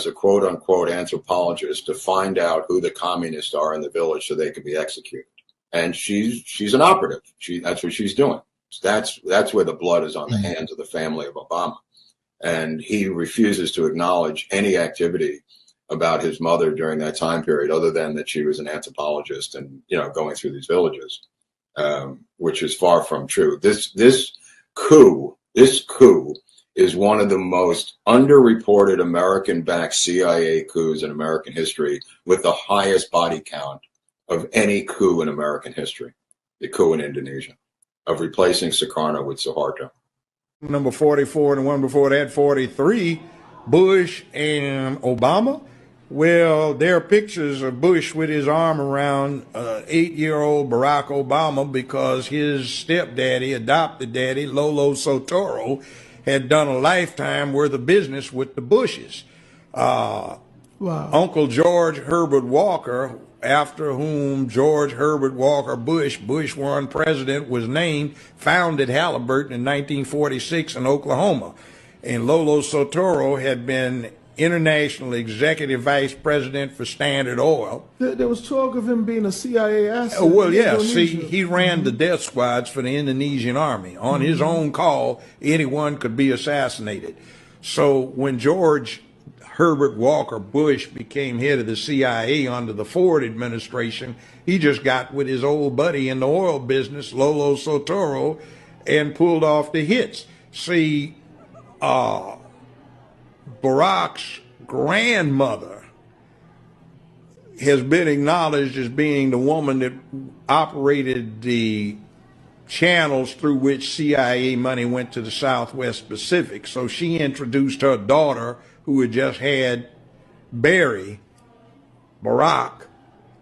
a quote unquote anthropologist to find out who the communists are in the village so they could be executed. And she's an operative. That's what she's doing. That's where the blood is on the hands of the family of Obama. And he refuses to acknowledge any activity about his mother during that time period, other than that she was an anthropologist and, going through these villages, which is far from true. This coup is one of the most underreported American-backed CIA coups in American history, with the highest body count of any coup in American history, the coup in Indonesia, of replacing Sukarno with Suharto. Number 44 and the one before that, 43, Bush and Obama. Well, there are pictures of Bush with his arm around 8-year-old Barack Obama because his stepdaddy, adopted daddy, Lolo Sotoro, had done a lifetime worth of business with the Bushes. Wow. Uncle George Herbert Walker, after whom George Herbert Walker Bush, Bush 1 president, was named, founded Halliburton in 1946 in Oklahoma. And Lolo Sotoro had been international executive vice president for Standard Oil. There was talk of him being a CIA asset. Well, yeah. See, he ran the death squads for the Indonesian army. On his own call, anyone could be assassinated. So when George Herbert Walker Bush became head of the CIA under the Ford administration, he just got with his old buddy in the oil business, Lolo Sotoro, and pulled off the hits. See, Barack's grandmother has been acknowledged as being the woman that operated the channels through which CIA money went to the Southwest Pacific. So she introduced her daughter, who had just had Barry, Barack,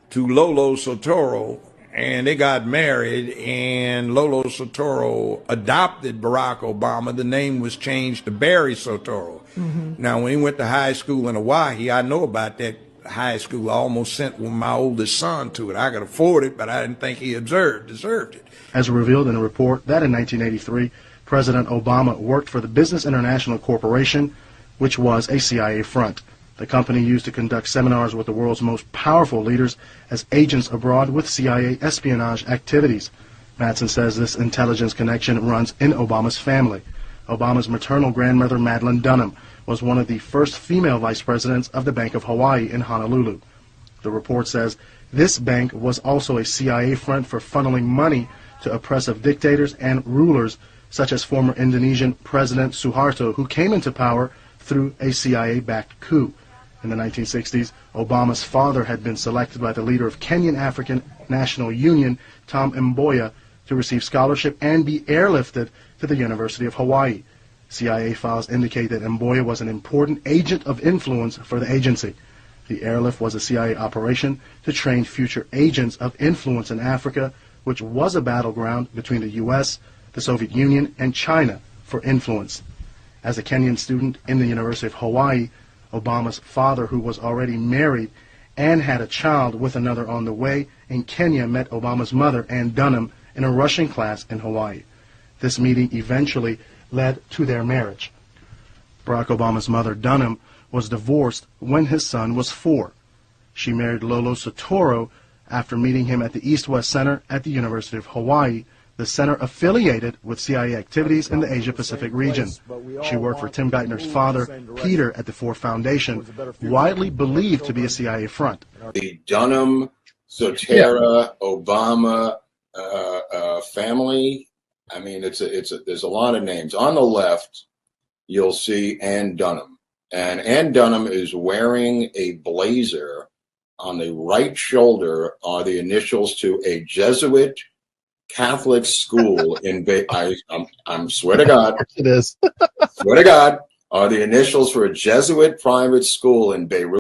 to Lolo Sotoro, and they got married, and Lolo Sotoro adopted Barack Obama. The name was changed to Barry Sotoro. Now, when he went to high school in Hawaii, I know about that high school. I almost sent my oldest son to it. I could afford it, but I didn't think he deserved it. As revealed in a report that in 1983, President Obama worked for the Business International Corporation, which was a CIA front. The company used to conduct seminars with the world's most powerful leaders as agents abroad with CIA espionage activities. Mattson says this intelligence connection runs in Obama's family. Obama's maternal grandmother, Madeline Dunham, was one of the first female vice presidents of the Bank of Hawaii in Honolulu. The report says this bank was also a CIA front for funneling money to oppressive dictators and rulers, such as former Indonesian President Suharto, who came into power through a CIA-backed coup. In the 1960s, Obama's father had been selected by the leader of Kenyan African National Union, Tom Mboya, to receive scholarship and be airlifted to the University of Hawaii. CIA files indicate that Mboya was an important agent of influence for the agency. The airlift was a CIA operation to train future agents of influence in Africa, which was a battleground between the U.S., the Soviet Union, and China for influence. As a Kenyan student in the University of Hawaii, Obama's father, who was already married and had a child with another on the way in Kenya, met Obama's mother, Ann Dunham, in a Russian class in Hawaii. This meeting eventually led to their marriage. Barack Obama's mother, Dunham, was divorced when his son was 4. She married Lolo Sotoro after meeting him at the East-West Center at the University of Hawaii, the center affiliated with CIA activities in the Asia-Pacific region. She worked for Tim Geithner's father, Peter, at the Ford Foundation, widely believed to be a CIA front. The Dunham, Sotero, Obama family, I mean, there's a lot of names. On the left, you'll see Ann Dunham. And Ann Dunham is wearing a blazer. On the right shoulder are the initials to a Jesuit Catholic school in I'm swear to God. It is. Swear to God, are the initials for a Jesuit private school in Beirut.